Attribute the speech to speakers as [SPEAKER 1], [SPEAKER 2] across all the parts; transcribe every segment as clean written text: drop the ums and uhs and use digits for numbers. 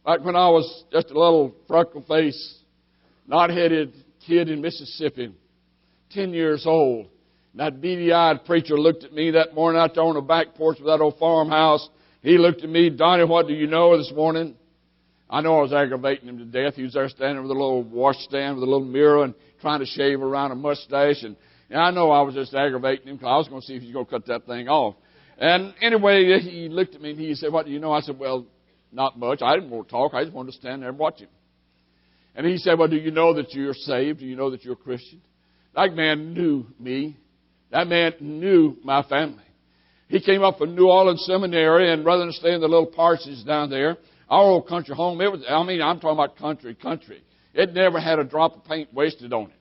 [SPEAKER 1] Like when I was just a little freckle-faced, knot-headed kid in Mississippi, 10 years old. And that beady-eyed preacher looked at me that morning out there on the back porch of that old farmhouse. He looked at me, Donnie, what do you know this morning? I know I was aggravating him to death. He was there standing with a little washstand with a little mirror and trying to shave around a mustache. And I know I was just aggravating him because I was going to see if he's going to cut that thing off. And anyway, he looked at me and he said, what do you know? I said, well, not much. I didn't want to talk. I just wanted to stand there and watch him. And he said, well, do you know that you're saved? Do you know that you're a Christian? That man knew me. That man knew my family. He came up from New Orleans Seminary, and rather than stay in the little parsonage down there, our old country home, I'm talking about country. It never had a drop of paint wasted on it.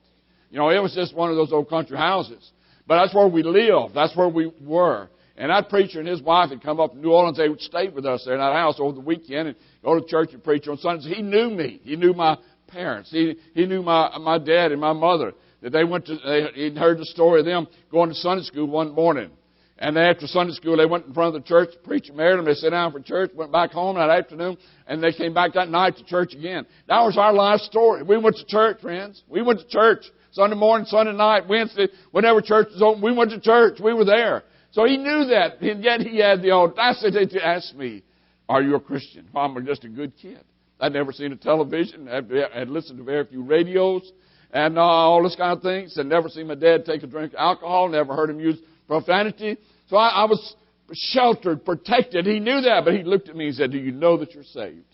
[SPEAKER 1] You know, it was just one of those old country houses. But that's where we lived. That's where we were. And that preacher and his wife had come up from New Orleans. They would stay with us there in that house over the weekend and go to church and preach on Sundays. He knew me. He knew my parents. He knew my dad and my mother. That he'd heard the story of them going to Sunday school one morning. And after Sunday school, they went in front of the church. The preacher married them. They sat down for church, went back home that afternoon, and they came back that night to church again. That was our life story. We went to church, friends. We went to church Sunday morning, Sunday night, Wednesday, whenever church was open. We went to church. We were there. So he knew that, and yet he had the audacity to ask me, are you a Christian? I'm just a good kid. I'd never seen a television. I'd listened to very few radios and all this kind of things. I'd never seen my dad take a drink of alcohol. Never heard him use profanity. So I was sheltered, protected. He knew that, but he looked at me and said, do you know that you're saved?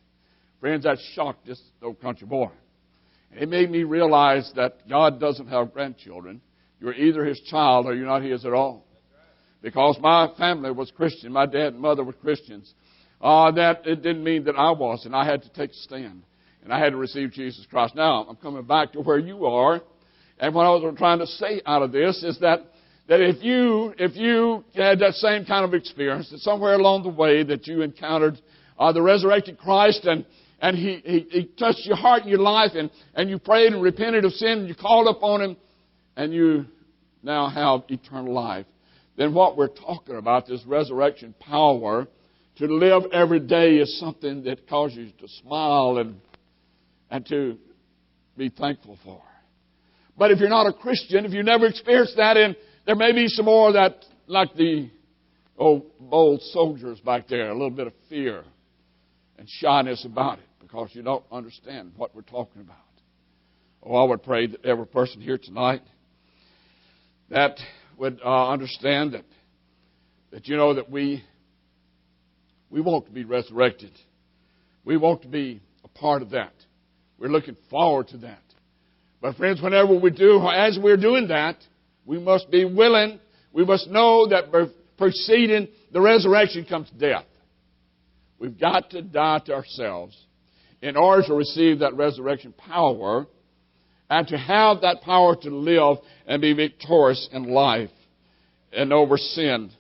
[SPEAKER 1] Friends, that shocked this old country boy. It made me realize that God doesn't have grandchildren. You're either His child or you're not His at all. Because my family was Christian. My dad and mother were Christians. That it didn't mean that I was, and I had to take a stand. And I had to receive Jesus Christ. Now, I'm coming back to where you are. And what I was trying to say out of this is that if you had that same kind of experience, that somewhere along the way that you encountered the resurrected Christ and He touched your heart and your life and you prayed and repented of sin and you called upon Him and you now have eternal life, then what we're talking about, this resurrection power to live every day, is something that causes you to smile and to be thankful for. But if you're not a Christian, if you've never experienced that, and there may be some more of that, like the bold soldiers back there, a little bit of fear and shyness about it because you don't understand what we're talking about. I would pray that every person here tonight that would understand that you know that we want to be resurrected. We want to be a part of that. We're looking forward to that. But friends, whenever we do, as we're doing that, we must be willing. We must know that preceding the resurrection comes death. We've got to die to ourselves in order to receive that resurrection power and to have that power to live and be victorious in life and over sin